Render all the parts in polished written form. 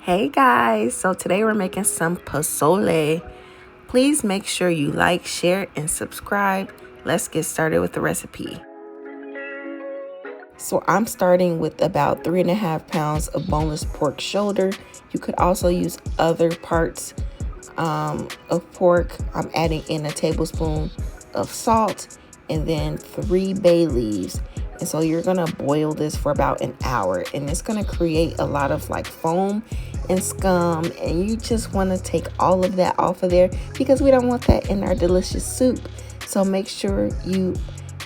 Hey guys, so today we're making some pozole. Please make sure you like, share, and subscribe. Let's get started with the recipe. So I'm starting with about 3.5 pounds of boneless pork shoulder. You could also use other parts of pork. I'm adding in a tablespoon of salt and then 3 bay leaves. And so you're gonna boil this for about an hour, and it's gonna create a lot of like foam and scum, and you just want to take all of that off of there because we don't want that in our delicious soup. So make sure you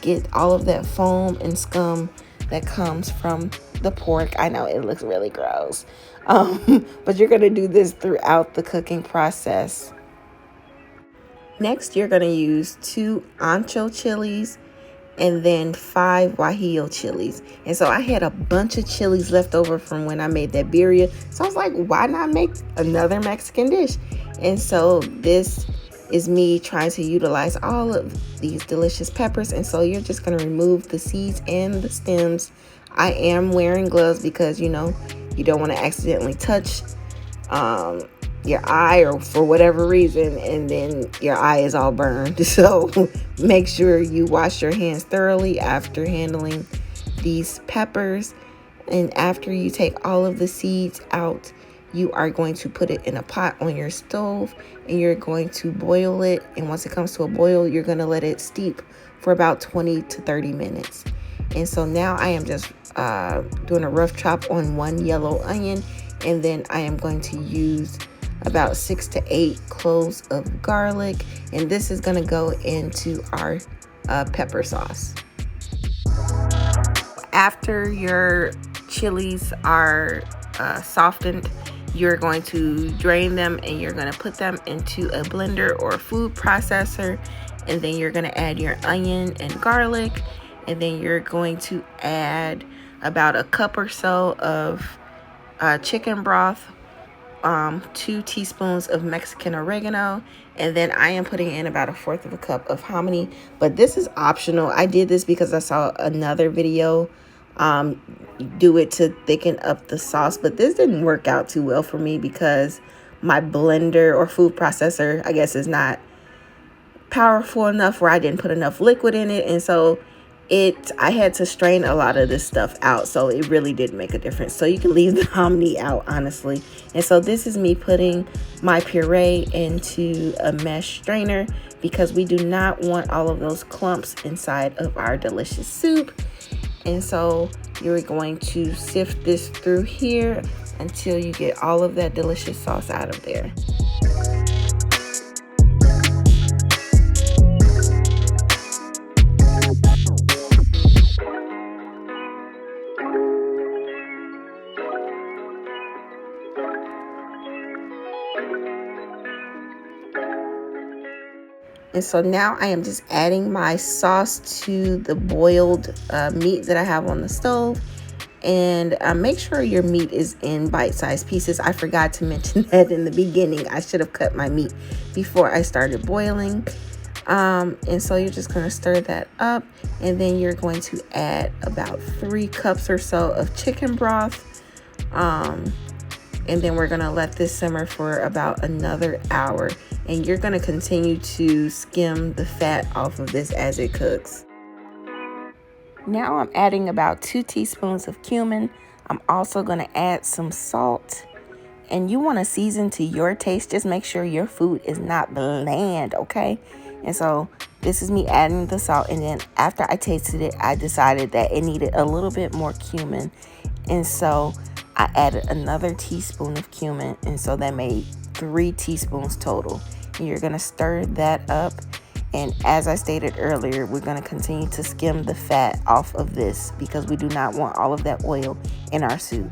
get all of that foam and scum that comes from the pork. I know it looks really gross, but you're gonna do this throughout the cooking process. Next, you're gonna use 2 ancho chilies and then 5 Guajillo chilies. And so I had a bunch of chilies left over from when I made that birria. So I was like, why not make another Mexican dish? And so this is me trying to utilize all of these delicious peppers. And so you're just going to remove the seeds and the stems. I am wearing gloves because, you know, you don't want to accidentally touch your eye or for whatever reason, and then your eye is all burned. So make sure you wash your hands thoroughly after handling these peppers. And after you take all of the seeds out, you are going to put it in a pot on your stove and you're going to boil it. And once it comes to a boil, you're going to let it steep for about 20 to 30 minutes. And so now I am just doing a rough chop on 1 yellow onion, and then I am going to use about 6 to 8 cloves of garlic, and this is going to go into our pepper sauce. After your chilies are softened, you're going to drain them and you're going to put them into a blender or a food processor, and then you're going to add your onion and garlic, and then you're going to add about a cup or so of chicken broth, 2 teaspoons of Mexican oregano, and then I am putting in about 1/4 cup of hominy. But this is optional. I did this because I saw another video do it to thicken up the sauce, but this didn't work out too well for me because my blender or food processor, I guess, is not powerful enough where I didn't put enough liquid in it, and so I had to strain a lot of this stuff out, so it really did make a difference. So you can leave the hominy out, honestly. And so this is me putting my puree into a mesh strainer because we do not want all of those clumps inside of our delicious soup. And so you're going to sift this through here until you get all of that delicious sauce out of there. And so now I am just adding my sauce to the boiled meat that I have on the stove. And make sure your meat is in bite-sized pieces. I forgot to mention that in the beginning. I should have cut my meat before I started boiling. And so you're just going to stir that up. And then you're going to add about 3 cups or so of chicken broth. And then we're going to let this simmer for about another hour. And you're going to continue to skim the fat off of this as it cooks. Now I'm adding about 2 teaspoons of cumin. I'm also going to add some salt. And you want to season to your taste. Just make sure your food is not bland, okay? And so this is me adding the salt. And then after I tasted it, I decided that it needed a little bit more cumin. And so I added another teaspoon of cumin. And so that made 3 teaspoons total. And you're going to stir that up. And as I stated earlier, we're going to continue to skim the fat off of this because we do not want all of that oil in our soup.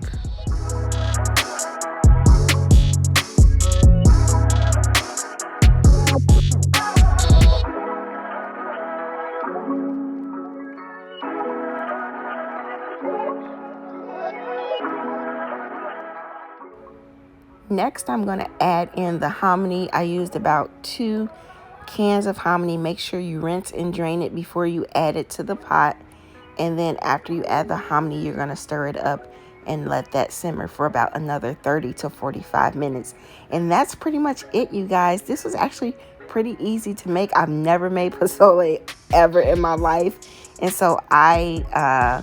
Next, I'm going to add in the hominy. I used about 2 cans of hominy. Make sure you rinse and drain it before you add it to the pot. And then after you add the hominy, you're going to stir it up and let that simmer for about another 30 to 45 minutes. And that's pretty much it, you guys. This was actually pretty easy to make. I've never made pozole ever in my life. And so I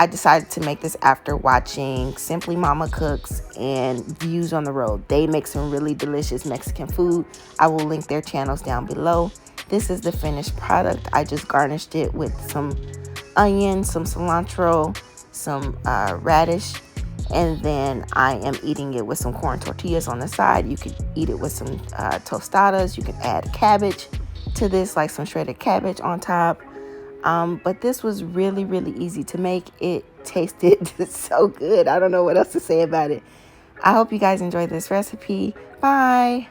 decided to make this after watching Simply Mama Cooks and Views on the Road. They make some really delicious Mexican food. I will link their channels down below. This is the finished product. I just garnished it with some onion, some cilantro, some radish, and then I am eating it with some corn tortillas on the side. You could eat it with some tostadas. You can add cabbage to this, like some shredded cabbage on top. But this was really, really easy to make. It tasted so good. I don't know what else to say about it. I hope you guys enjoyed this recipe. Bye.